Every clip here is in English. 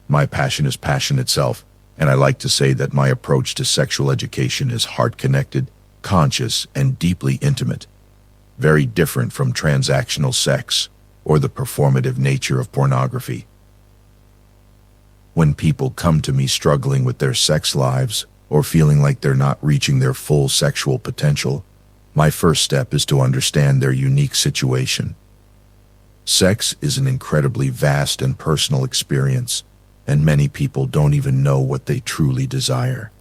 My passion is passion itself, and I like to say that my approach to sexual education is heart-connected, conscious, and deeply intimate. Very different from transactional sex or the performative nature of pornography. When people come to me struggling with their sex lives or feeling like they're not reaching their full sexual potential, my first step is to understand their unique situation. Sex is an incredibly vast and personal experience, and many people don't even know what they truly desire.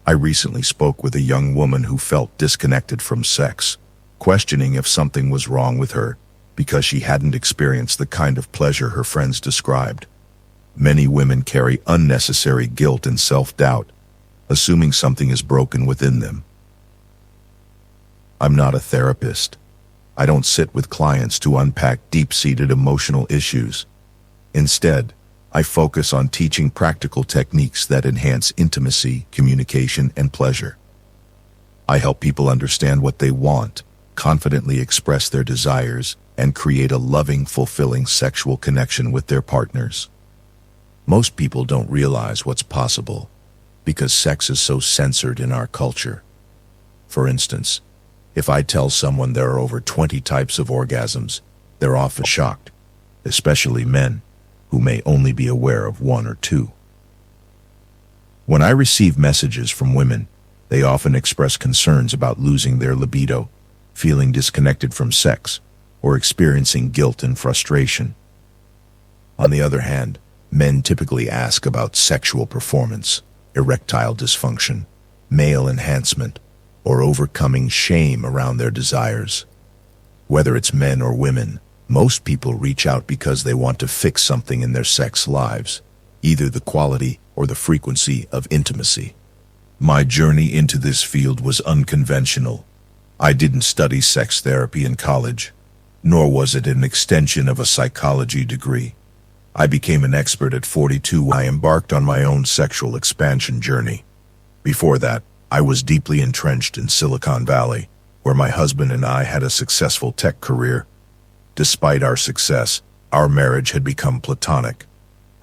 I recently spoke with a young woman who felt disconnected from sex, questioning if something was wrong with her because she hadn't experienced the kind of pleasure her friends described. Many women carry unnecessary guilt and self-doubt, assuming something is broken within them. I'm not a therapist. I don't sit with clients to unpack deep-seated emotional issues. Instead, I focus on teaching practical techniques that enhance intimacy, communication, and pleasure. I help people understand what they want, confidently express their desires, and create a loving, fulfilling sexual connection with their partners. Most people don't realize what's possible because sex is so censored in our culture. For instance, if I tell someone there are over 20 types of orgasms, they're often shocked, especially men, who may only be aware of one or two. When I receive messages from women, they often express concerns about losing their libido, feeling disconnected from sex, or experiencing guilt and frustration. On the other hand, men typically ask about sexual performance, erectile dysfunction, male enhancement, or overcoming shame around their desires. Whether it's men or women, most people reach out because they want to fix something in their sex lives, either the quality or the frequency of intimacy. My journey into this field was unconventional. I didn't study sex therapy in college, nor was it an extension of a psychology degree. I became an expert at 42 when I embarked on my own sexual expansion journey. Before that, I was deeply entrenched in Silicon Valley, where my husband and I had a successful tech career. Despite our success, our marriage had become platonic.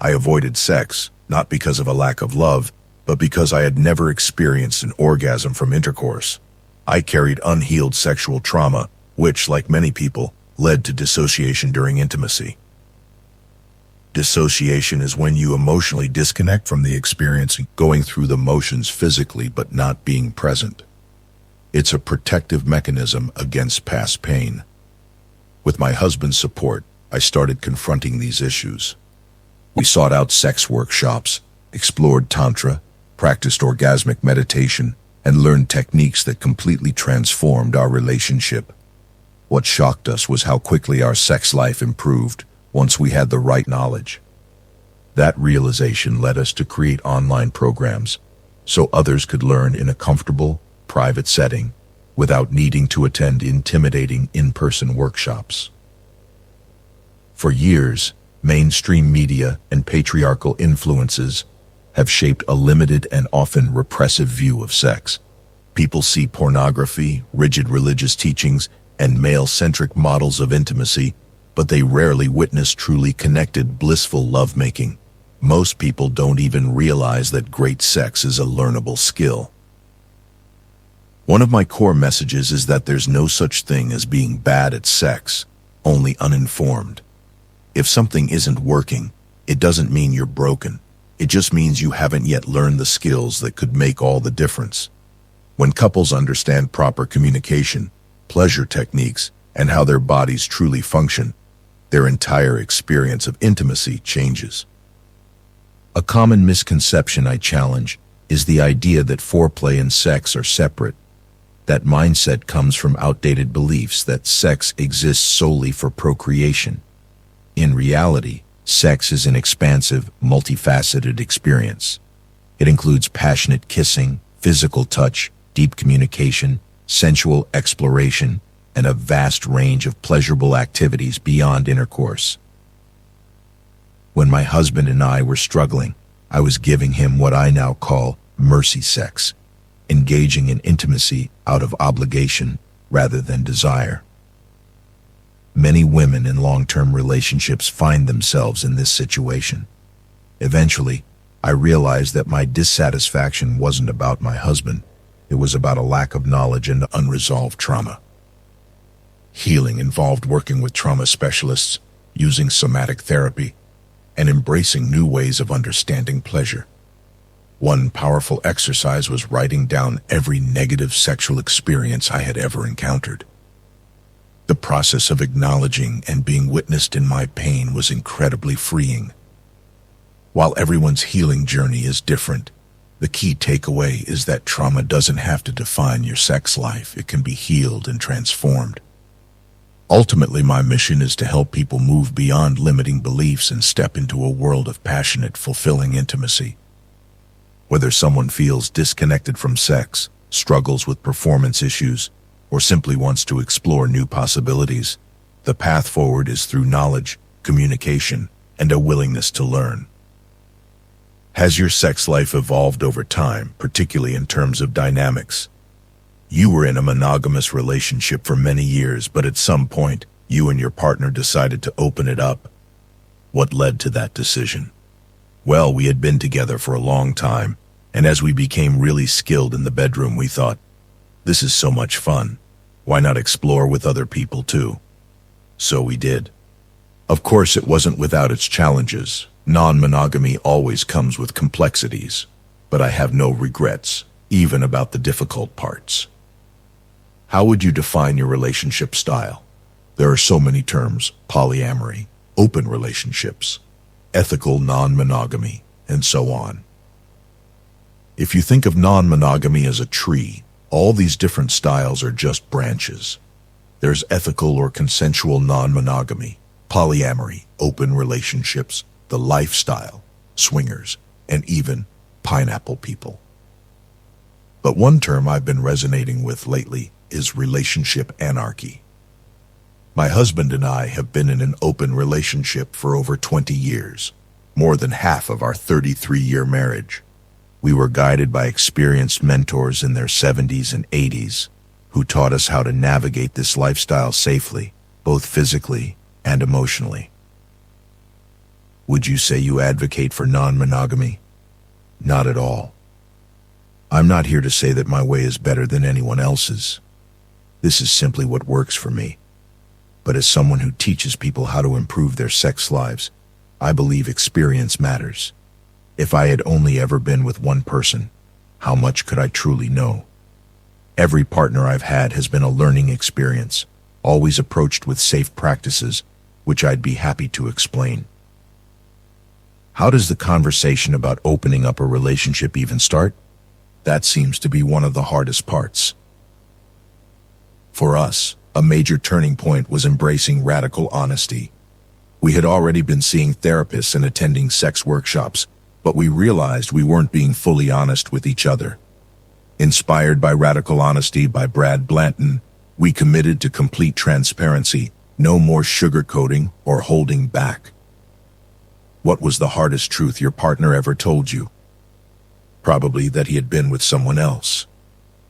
I avoided sex, not because of a lack of love, but because I had never experienced an orgasm from intercourse. I carried unhealed sexual trauma, which, like many people, led to dissociation during intimacy. Dissociation is when you emotionally disconnect from the experience, going through the motions physically but not being present. It's a protective mechanism against past pain. With my husband's support, I started confronting these issues. We sought out sex workshops, explored tantra, practiced orgasmic meditation, and learned techniques that completely transformed our relationship. What shocked us was how quickly our sex life improved once we had the right knowledge. That realization led us to create online programs so others could learn in a comfortable, private setting without needing to attend intimidating in-person workshops. For years, mainstream media and patriarchal influences have shaped a limited and often repressive view of sex. People see pornography, rigid religious teachings, and male-centric models of intimacy, but they rarely witness truly connected, blissful lovemaking. Most people don't even realize that great sex is a learnable skill. One of my core messages is that there's no such thing as being bad at sex, only uninformed. If something isn't working, it doesn't mean you're broken. It just means you haven't yet learned the skills that could make all the difference. When couples understand proper communication, pleasure techniques, and how their bodies truly function, their entire experience of intimacy changes. A common misconception I challenge is the idea that foreplay and sex are separate. That mindset comes from outdated beliefs that sex exists solely for procreation. In reality, sex is an expansive, multifaceted experience. It includes passionate kissing, physical touch, deep communication, sensual exploration, and a vast range of pleasurable activities beyond intercourse. When my husband and I were struggling, I was giving him what I now call mercy sex, engaging in intimacy out of obligation rather than desire. Many women in long-term relationships find themselves in this situation. Eventually, I realized that my dissatisfaction wasn't about my husband. It was about a lack of knowledge and unresolved trauma. Healing involved working with trauma specialists, using somatic therapy, and embracing new ways of understanding pleasure. One powerful exercise was writing down every negative sexual experience I had ever encountered. The process of acknowledging and being witnessed in my pain was incredibly freeing. While everyone's healing journey is different, the key takeaway is that trauma doesn't have to define your sex life. It can be healed and transformed. Ultimately, my mission is to help people move beyond limiting beliefs and step into a world of passionate, fulfilling intimacy. Whether someone feels disconnected from sex, struggles with performance issues, or simply wants to explore new possibilities, the path forward is through knowledge, communication, and a willingness to learn. Has your sex life evolved over time, particularly in terms of dynamics? You were in a monogamous relationship for many years, but at some point, you and your partner decided to open it up. What led to that decision? Well, we had been together for a long time, and as we became really skilled in the bedroom, we thought, this is so much fun. Why not explore with other people too? So we did. Of course, it wasn't without its challenges. Non-monogamy always comes with complexities, but I have no regrets, even about the difficult parts. How would you define your relationship style? There are so many terms: polyamory, open relationships, ethical non-monogamy, and so on. If you think of non-monogamy as a tree, all these different styles are just branches. There's ethical or consensual non-monogamy, polyamory, open relationships, the lifestyle, swingers, and even pineapple people. But one term I've been resonating with lately is relationship anarchy. My husband and I have been in an open relationship for over 20 years, more than half of our 33-year marriage. We were guided by experienced mentors in their 70s and 80s who taught us how to navigate this lifestyle safely, both physically and emotionally. Would you say you advocate for non-monogamy? Not at all. I'm not here to say that my way is better than anyone else's. This is simply what works for me. But as someone who teaches people how to improve their sex lives, I believe experience matters. If I had only ever been with one person, how much could I truly know? Every partner I've had has been a learning experience, always approached with safe practices, which I'd be happy to explain. How does the conversation about opening up a relationship even start? That seems to be one of the hardest parts. For us, a major turning point was embracing radical honesty. We had already been seeing therapists and attending sex workshops, but we realized we weren't being fully honest with each other. Inspired by Radical Honesty by Brad Blanton, we committed to complete transparency, no more sugarcoating or holding back. What was the hardest truth your partner ever told you? Probably that he had been with someone else.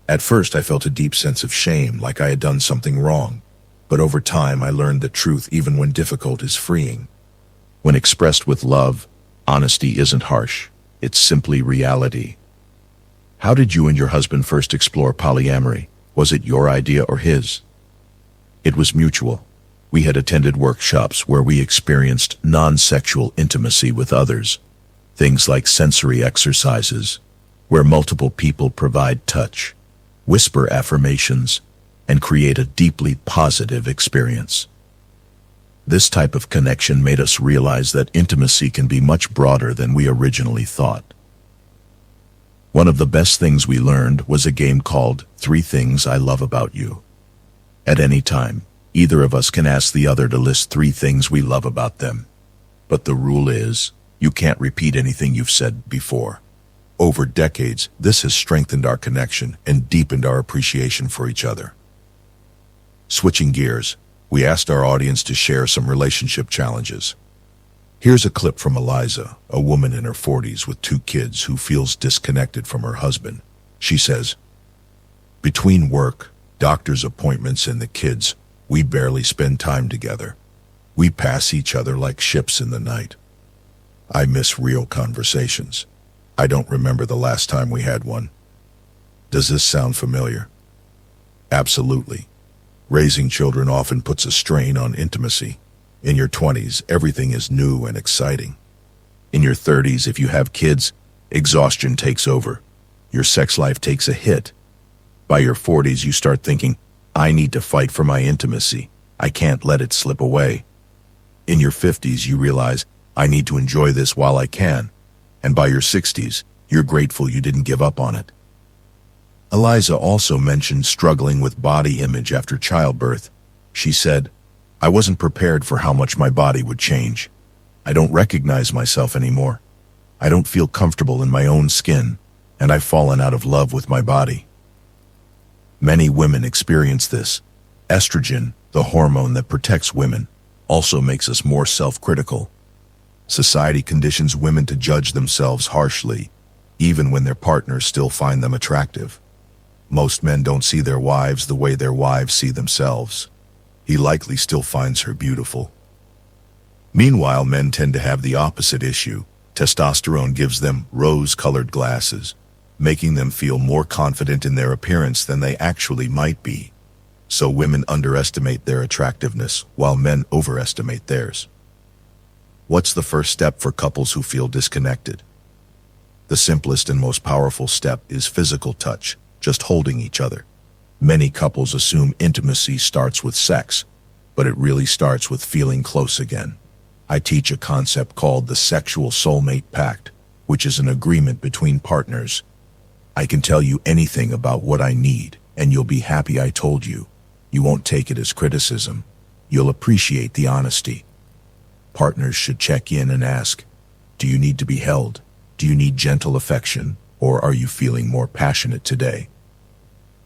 At first, I felt a deep sense of shame, like I had done something wrong. But over time, I learned that truth, even when difficult, is freeing. When expressed with love, honesty isn't harsh. It's simply reality. How did you and your husband first explore polyamory? Was it your idea or his? It was mutual. We had attended workshops where we experienced non-sexual intimacy with others. Things like sensory exercises, where multiple people provide touch, whisper affirmations, and create a deeply positive experience. This type of connection made us realize that intimacy can be much broader than we originally thought. One of the best things we learned was a game called 3 Things I Love About You. At any time, either of us can ask the other to list 3 things we love about them. But the rule is, you can't repeat anything you've said before. Over decades, this has strengthened our connection and deepened our appreciation for each other. Switching gears, we asked our audience to share some relationship challenges. Here's a clip from Eliza, a woman in her 40s with 2 kids who feels disconnected from her husband. She says, "Between work, doctor's appointments, and the kids, we barely spend time together. We pass each other like ships in the night. I miss real conversations. I don't remember the last time we had one. Does this sound familiar? Absolutely. Raising children often puts a strain on intimacy. In your 20s, everything is new and exciting. In your 30s, if you have kids, exhaustion takes over. Your sex life takes a hit. By your 40s, you start thinking, I need to fight for my intimacy. I can't let it slip away. In your 50s, you realize, I need to enjoy this while I can. And by your 60s, you're grateful you didn't give up on it. Eliza also mentioned struggling with body image after childbirth. She said, I wasn't prepared for how much my body would change. I don't recognize myself anymore. I don't feel comfortable in my own skin, and I've fallen out of love with my body. Many women experience this. Estrogen, the hormone that protects women, also makes us more self-critical. Society conditions women to judge themselves harshly, even when their partners still find them attractive. Most men don't see their wives the way their wives see themselves. He likely still finds her beautiful. Meanwhile, men tend to have the opposite issue. Testosterone gives them rose-colored glasses, making them feel more confident in their appearance than they actually might be. So women underestimate their attractiveness, while men overestimate theirs. What's the first step for couples who feel disconnected? The simplest and most powerful step is physical touch, just holding each other. Many couples assume intimacy starts with sex, but it really starts with feeling close again. I teach a concept called the sexual soulmate pact, which is an agreement between partners. I can tell you anything about what I need, and you'll be happy I told you. You won't take it as criticism. You'll appreciate the honesty. Partners should check in and ask, do you need to be held? Do you need gentle affection? Or are you feeling more passionate today?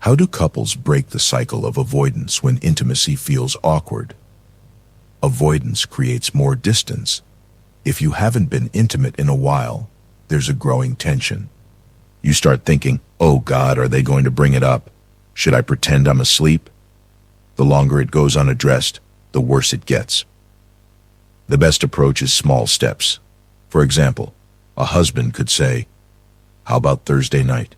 How do couples break the cycle of avoidance when intimacy feels awkward? Avoidance creates more distance. If you haven't been intimate in a while, there's a growing tension. You start thinking, oh God, are they going to bring it up? Should I pretend I'm asleep? The longer it goes unaddressed, the worse it gets. The best approach is small steps. For example, a husband could say, how about Thursday night?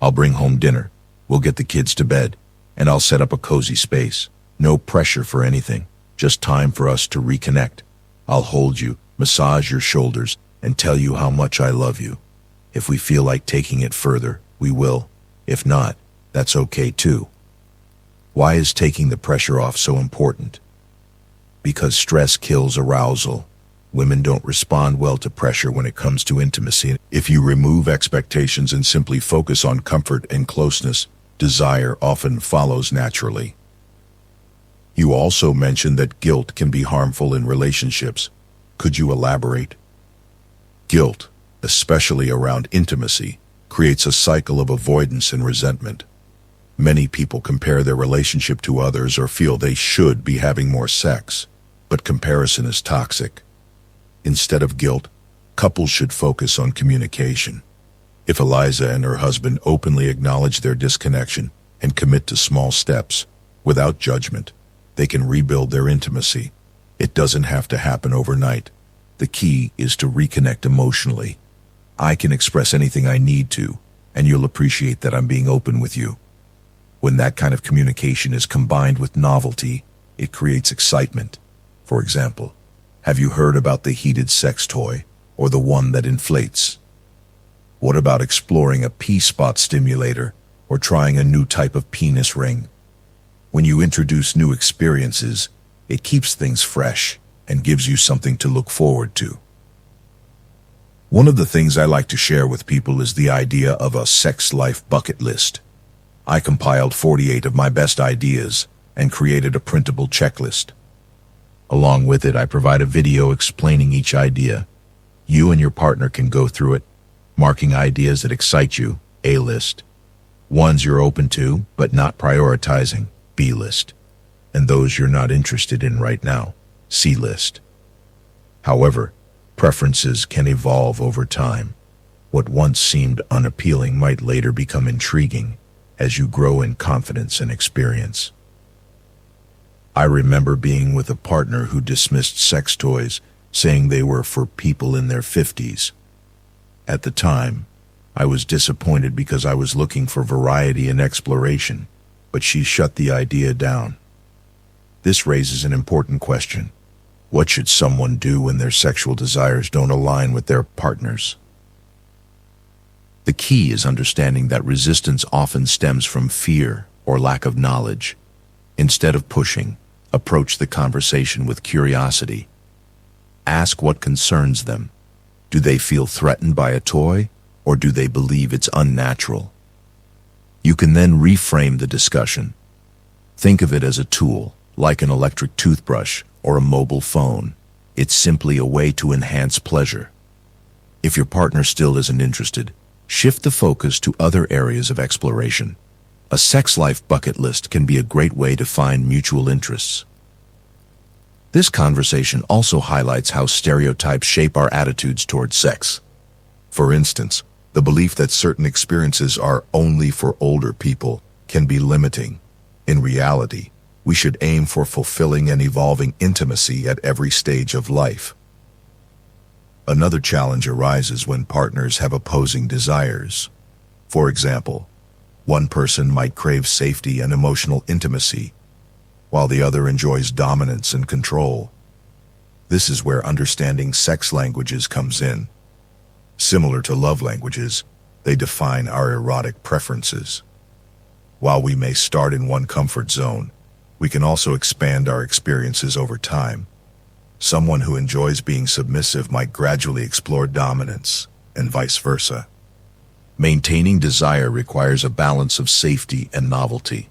I'll bring home dinner. We'll get the kids to bed, and I'll set up a cozy space. No pressure for anything, just time for us to reconnect. I'll hold you, massage your shoulders, and tell you how much I love you. If we feel like taking it further, we will. If not, that's okay too. Why is taking the pressure off so important? Because stress kills arousal. Women don't respond well to pressure when it comes to intimacy. If you remove expectations and simply focus on comfort and closeness, desire often follows naturally. You also mentioned that guilt can be harmful in relationships. Could you elaborate? Guilt, especially around intimacy, creates a cycle of avoidance and resentment. Many people compare their relationship to others or feel they should be having more sex, but comparison is toxic. Instead of guilt, couples should focus on communication. If Eliza and her husband openly acknowledge their disconnection and commit to small steps, without judgment, they can rebuild their intimacy. It doesn't have to happen overnight. The key is to reconnect emotionally. I can express anything I need to, and you'll appreciate that I'm being open with you. When that kind of communication is combined with novelty, it creates excitement. For example, have you heard about the heated sex toy, or the one that inflates? What about exploring a P-spot stimulator, or trying a new type of penis ring? When you introduce new experiences, it keeps things fresh and gives you something to look forward to. One of the things I like to share with people is the idea of a sex life bucket list. I compiled 48 of my best ideas and created a printable checklist. Along with it, I provide a video explaining each idea. You and your partner can go through it, marking ideas that excite you, A list, ones you're open to but not prioritizing, B list, and those you're not interested in right now, C list. However, preferences can evolve over time. What once seemed unappealing might later become intriguing as you grow in confidence and experience. I remember being with a partner who dismissed sex toys saying they were for people in their 50s. At the time, I was disappointed because I was looking for variety and exploration, but she shut the idea down. This raises an important question. What should someone do when their sexual desires don't align with their partner's? The key is understanding that resistance often stems from fear or lack of knowledge. Instead of pushing, approach the conversation with curiosity. Ask what concerns them. Do they feel threatened by a toy, or do they believe it's unnatural? You can then reframe the discussion. Think of it as a tool, like an electric toothbrush or a mobile phone. It's simply a way to enhance pleasure. If your partner still isn't interested, shift the focus to other areas of exploration. A sex life bucket list can be a great way to find mutual interests. This conversation also highlights how stereotypes shape our attitudes toward sex. For instance, the belief that certain experiences are only for older people can be limiting. In reality, we should aim for fulfilling and evolving intimacy at every stage of life. Another challenge arises when partners have opposing desires. For example, one person might crave safety and emotional intimacy, while the other enjoys dominance and control. This is where understanding sex languages comes in. Similar to love languages, they define our erotic preferences. While we may start in one comfort zone, we can also expand our experiences over time. Someone who enjoys being submissive might gradually explore dominance, and vice versa. Maintaining desire requires a balance of safety and novelty.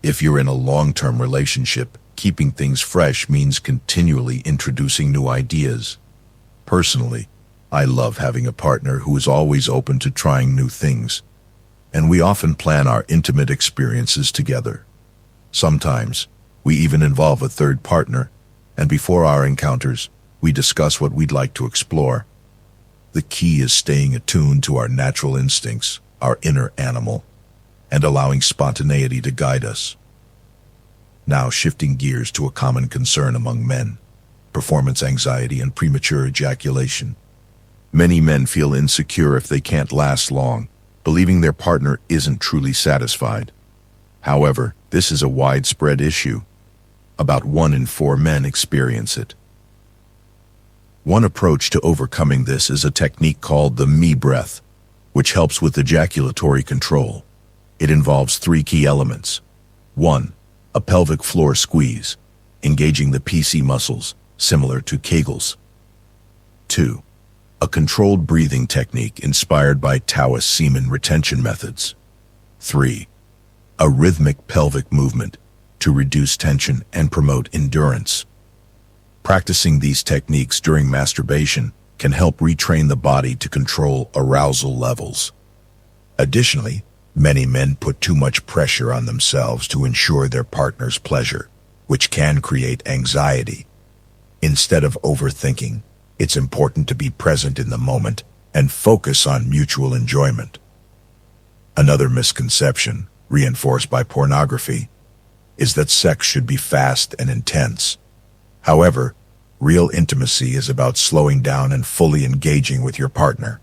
If you're in a long-term relationship, keeping things fresh means continually introducing new ideas. Personally, I love having a partner who is always open to trying new things, and we often plan our intimate experiences together. Sometimes, we even involve a third partner, and before our encounters, we discuss what we'd like to explore. The key is staying attuned to our natural instincts, our inner animal, and allowing spontaneity to guide us. Now shifting gears to a common concern among men, performance anxiety and premature ejaculation. Many men feel insecure if they can't last long, believing their partner isn't truly satisfied. However, this is a widespread issue. About 1 in 4 men experience it. One approach to overcoming this is a technique called the me breath, which helps with ejaculatory control. It involves 3 key elements. 1. A pelvic floor squeeze, engaging the PC muscles, similar to Kegels. 2. A controlled breathing technique inspired by Taoist semen retention methods. 3. A rhythmic pelvic movement to reduce tension and promote endurance. Practicing these techniques during masturbation can help retrain the body to control arousal levels. Additionally, many men put too much pressure on themselves to ensure their partner's pleasure, which can create anxiety. Instead of overthinking, it's important to be present in the moment and focus on mutual enjoyment. Another misconception, reinforced by pornography, is that sex should be fast and intense. However, real intimacy is about slowing down and fully engaging with your partner.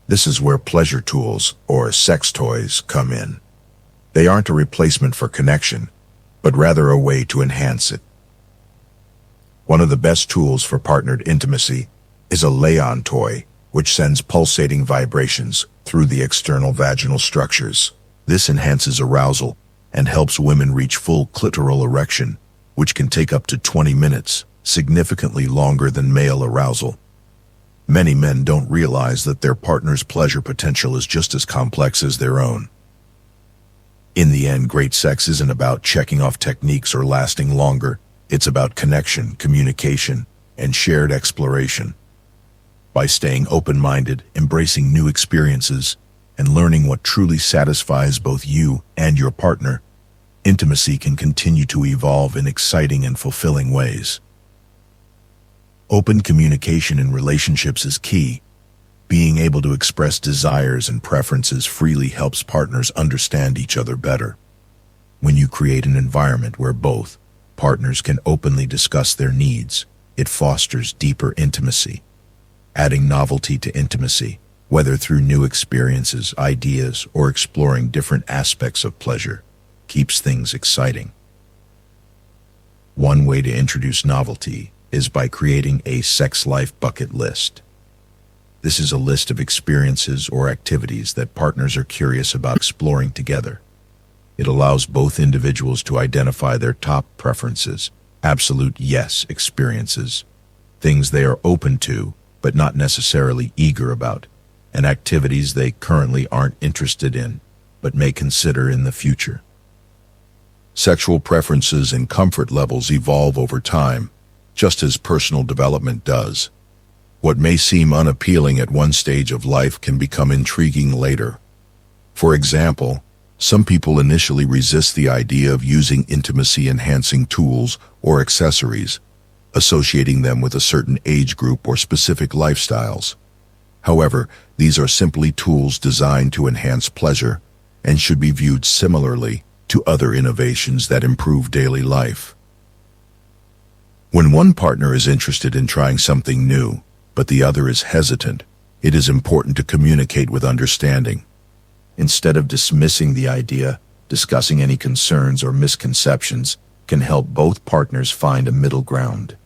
This is where pleasure tools, or sex toys, come in. They aren't a replacement for connection, but rather a way to enhance it. One of the best tools for partnered intimacy is a lay-on toy, which sends pulsating vibrations through the external vaginal structures. This enhances arousal and helps women reach full clitoral erection, which can take up to 20 minutes, significantly longer than male arousal. Many men don't realize that their partner's pleasure potential is just as complex as their own. In the end, great sex isn't about checking off techniques or lasting longer. It's about connection, communication, and shared exploration. By staying open-minded, embracing new experiences, and learning what truly satisfies both you and your partner, intimacy can continue to evolve in exciting and fulfilling ways. Open communication in relationships is key. Being able to express desires and preferences freely helps partners understand each other better. When you create an environment where both partners can openly discuss their needs, it fosters deeper intimacy. Adding novelty to intimacy, whether through new experiences, ideas, or exploring different aspects of pleasure, keeps things exciting. One way to introduce novelty is by creating a sex life bucket list. This is a list of experiences or activities that partners are curious about exploring together. It allows both individuals to identify their top preferences, absolute yes experiences, things they are open to but not necessarily eager about, and activities they currently aren't interested in but may consider in the future. Sexual preferences and comfort levels evolve over time, just as personal development does. What may seem unappealing at one stage of life can become intriguing later. For example, some people initially resist the idea of using intimacy-enhancing tools or accessories, associating them with a certain age group or specific lifestyles. However, these are simply tools designed to enhance pleasure and should be viewed similarly to other innovations that improve daily life. When one partner is interested in trying something new, but the other is hesitant, it is important to communicate with understanding. Instead of dismissing the idea, discussing any concerns or misconceptions can help both partners find a middle ground.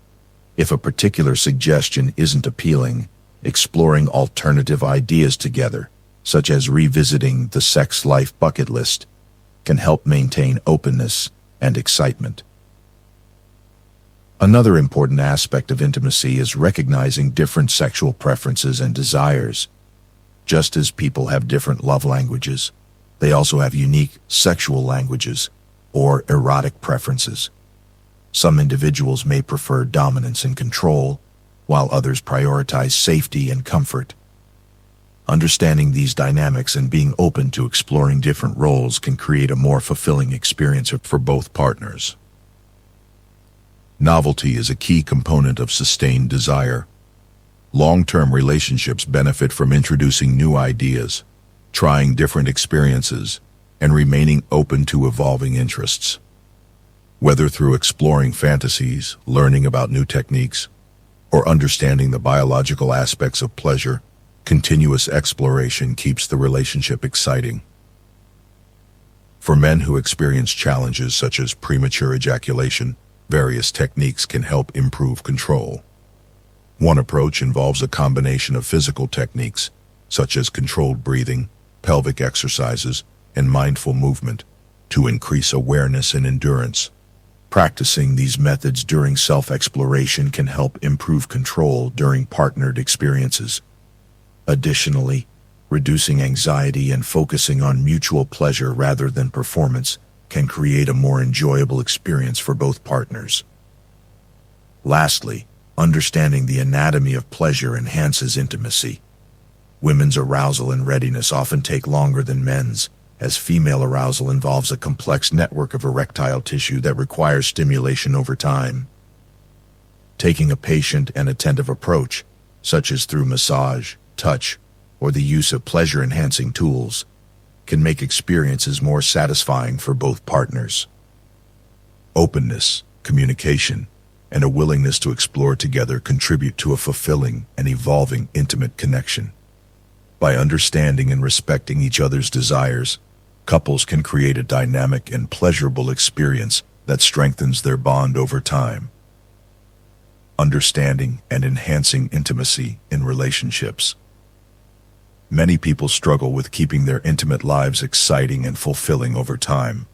If a particular suggestion isn't appealing, exploring alternative ideas together, such as revisiting the sex life bucket list, can help maintain openness and excitement. Another important aspect of intimacy is recognizing different sexual preferences and desires. Just as people have different love languages, they also have unique sexual languages or erotic preferences. Some individuals may prefer dominance and control, while others prioritize safety and comfort. Understanding these dynamics and being open to exploring different roles can create a more fulfilling experience for both partners. Novelty is a key component of sustained desire. Long-term relationships benefit from introducing new ideas, trying different experiences, and remaining open to evolving interests. Whether through exploring fantasies, learning about new techniques, or understanding the biological aspects of pleasure, continuous exploration keeps the relationship exciting. For men who experience challenges such as premature ejaculation, various techniques can help improve control. One approach involves a combination of physical techniques, such as controlled breathing, pelvic exercises, and mindful movement, to increase awareness and endurance. Practicing these methods during self-exploration can help improve control during partnered experiences. Additionally, reducing anxiety and focusing on mutual pleasure rather than performance can create a more enjoyable experience for both partners. Lastly, understanding the anatomy of pleasure enhances intimacy. Women's arousal and readiness often take longer than men's, as female arousal involves a complex network of erectile tissue that requires stimulation over time. Taking a patient and attentive approach, such as through massage, touch, or the use of pleasure-enhancing tools, can make experiences more satisfying for both partners. Openness, communication, and a willingness to explore together contribute to a fulfilling and evolving intimate connection. By understanding and respecting each other's desires, couples can create a dynamic and pleasurable experience that strengthens their bond over time. Understanding and enhancing intimacy in relationships. Many people struggle with keeping their intimate lives exciting and fulfilling over time.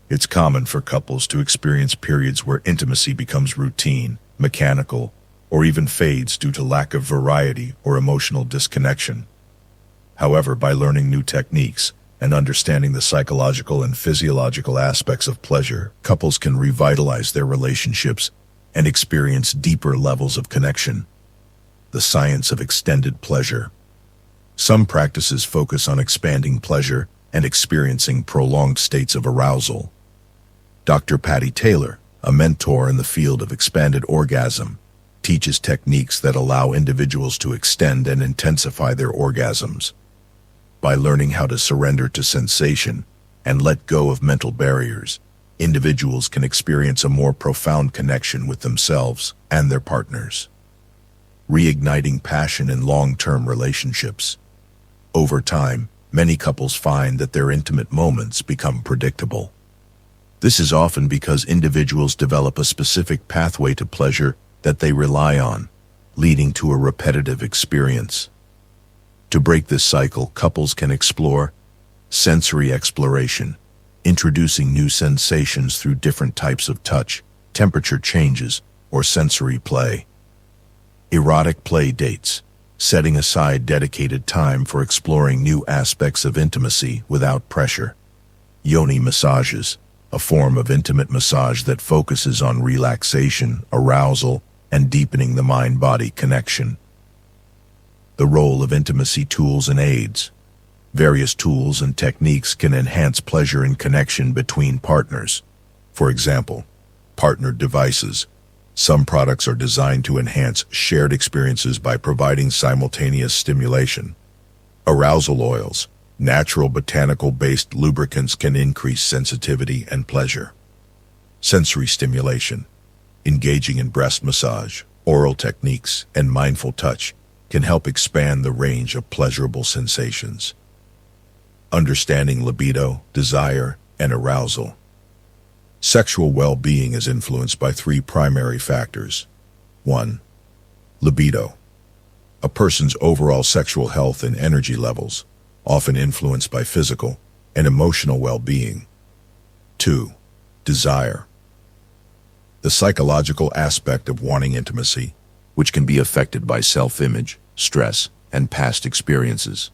It's common for couples to experience periods where intimacy becomes routine, mechanical, or even fades due to lack of variety or emotional disconnection. However, by learning new techniques and understanding the psychological and physiological aspects of pleasure, couples can revitalize their relationships and experience deeper levels of connection. The science of extended pleasure. Some practices focus on expanding pleasure and experiencing prolonged states of arousal. Dr. Patty Taylor, a mentor in the field of expanded orgasm, teaches techniques that allow individuals to extend and intensify their orgasms. By learning how to surrender to sensation and let go of mental barriers, individuals can experience a more profound connection with themselves and their partners, reigniting passion in long-term relationships. Over time, many couples find that their intimate moments become predictable. This is often because individuals develop a specific pathway to pleasure that they rely on, leading to a repetitive experience. To break this cycle, couples can explore sensory exploration, introducing new sensations through different types of touch, temperature changes, or sensory play. Erotic play dates, setting aside dedicated time for exploring new aspects of intimacy without pressure. Yoni massages, a form of intimate massage that focuses on relaxation, arousal, and deepening the mind-body connection. The role of intimacy tools and aids. Various tools and techniques can enhance pleasure and connection between partners. For example, partnered devices. Some products are designed to enhance shared experiences by providing simultaneous stimulation. Arousal oils. Natural botanical-based lubricants can increase sensitivity and pleasure. Sensory stimulation. Engaging in breast massage, oral techniques, and mindful touch can help expand the range of pleasurable sensations. Understanding libido, desire, and arousal. Sexual well-being is influenced by three primary factors. 1. Libido. A person's overall sexual health and energy levels, often influenced by physical and emotional well-being. 2. Desire. The psychological aspect of wanting intimacy, which can be affected by self-image, stress, and past experiences.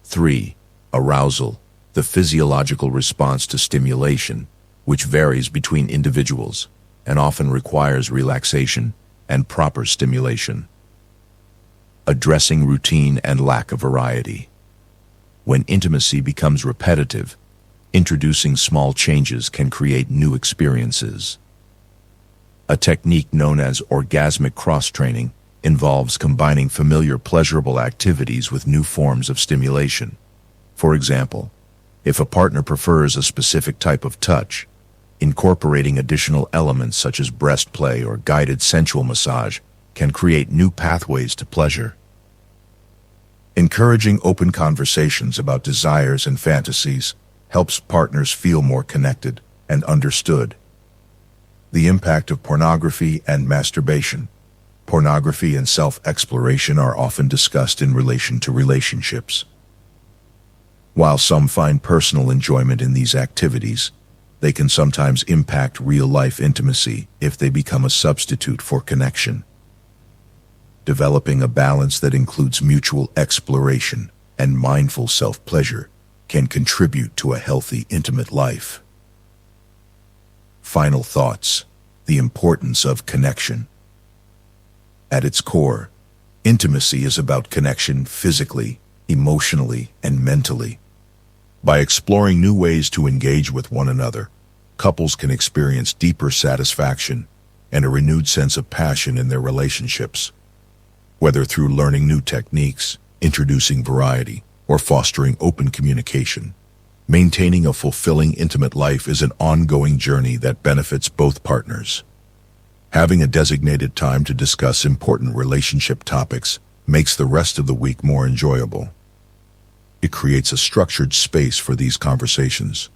3. Arousal, the physiological response to stimulation, which varies between individuals and often requires relaxation and proper stimulation. Addressing routine and lack of variety. When intimacy becomes repetitive, introducing small changes can create new experiences. A technique known as orgasmic cross-training involves combining familiar pleasurable activities with new forms of stimulation. For example, if a partner prefers a specific type of touch, incorporating additional elements such as breast play or guided sensual massage can create new pathways to pleasure. Encouraging open conversations about desires and fantasies helps partners feel more connected and understood. The impact of pornography and masturbation. Pornography and self-exploration are often discussed in relation to relationships. While some find personal enjoyment in these activities, they can sometimes impact real-life intimacy if they become a substitute for connection. Developing a balance that includes mutual exploration and mindful self-pleasure can contribute to a healthy, intimate life. Final thoughts: the importance of connection. At its core, intimacy is about connection physically, emotionally, and mentally. By exploring new ways to engage with one another, couples can experience deeper satisfaction and a renewed sense of passion in their relationships. Whether through learning new techniques, introducing variety, or fostering open communication, maintaining a fulfilling intimate life is an ongoing journey that benefits both partners. Having a designated time to discuss important relationship topics makes the rest of the week more enjoyable. It creates a structured space for these conversations,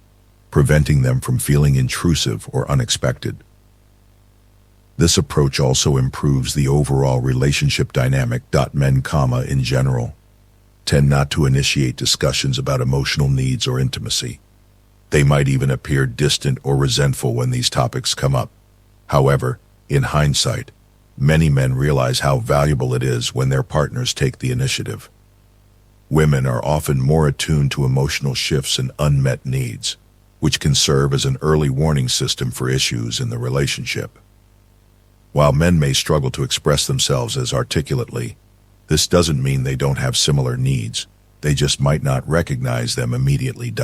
preventing them from feeling intrusive or unexpected. This approach also improves the overall relationship dynamic. Men, in general, tend not to initiate discussions about emotional needs or intimacy. They might even appear distant or resentful when these topics come up. However, in hindsight, many men realize how valuable it is when their partners take the initiative. Women are often more attuned to emotional shifts and unmet needs, which can serve as an early warning system for issues in the relationship. While men may struggle to express themselves as articulately, this doesn't mean they don't have similar needs. They just might not recognize them immediately.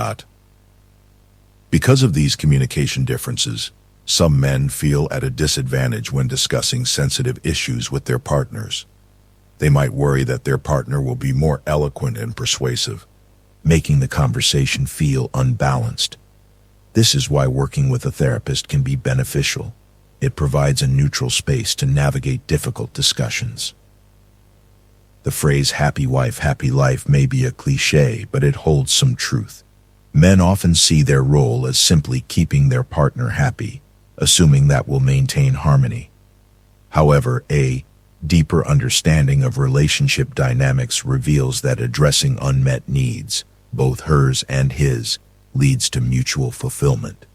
Because of these communication differences, some men feel at a disadvantage when discussing sensitive issues with their partners. They might worry that their partner will be more eloquent and persuasive, making the conversation feel unbalanced. This is why working with a therapist can be beneficial. It provides a neutral space to navigate difficult discussions. The phrase happy wife, happy life may be a cliché, but it holds some truth. Men often see their role as simply keeping their partner happy, assuming that will maintain harmony. However, a deeper understanding of relationship dynamics reveals that addressing unmet needs, both hers and his, leads to mutual fulfillment.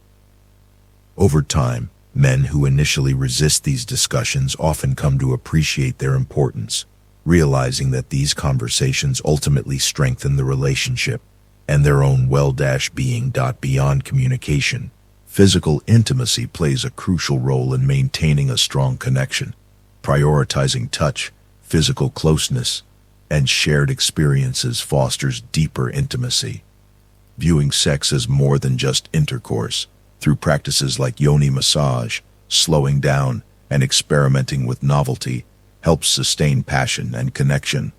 Over time, men who initially resist these discussions often come to appreciate their importance, realizing that these conversations ultimately strengthen the relationship and their own well-being. Beyond communication, physical intimacy plays a crucial role in maintaining a strong connection. Prioritizing touch, physical closeness, and shared experiences fosters deeper intimacy. Viewing sex as more than just intercourse, through practices like yoni massage, slowing down, and experimenting with novelty, helps sustain passion and connection.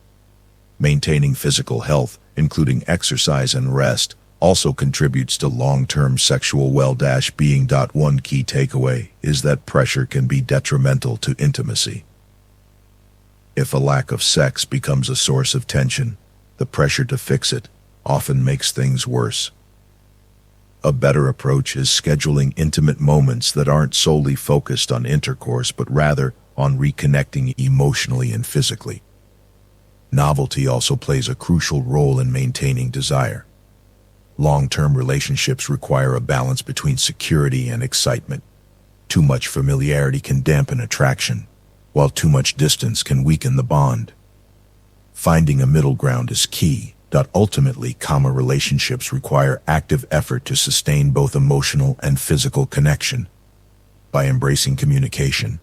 Maintaining physical health, including exercise and rest, also contributes to long-term sexual well-being. One key takeaway is that pressure can be detrimental to intimacy. If a lack of sex becomes a source of tension, the pressure to fix it often makes things worse. A better approach is scheduling intimate moments that aren't solely focused on intercourse but rather on reconnecting emotionally and physically. Novelty also plays a crucial role in maintaining desire. Long-term relationships require a balance between security and excitement. Too much familiarity can dampen attraction, while too much distance can weaken the bond. Finding a middle ground is key. Ultimately, relationships require active effort to sustain both emotional and physical connection. By embracing communication,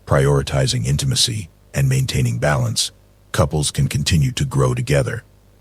prioritizing intimacy, and maintaining balance, couples can continue to grow together.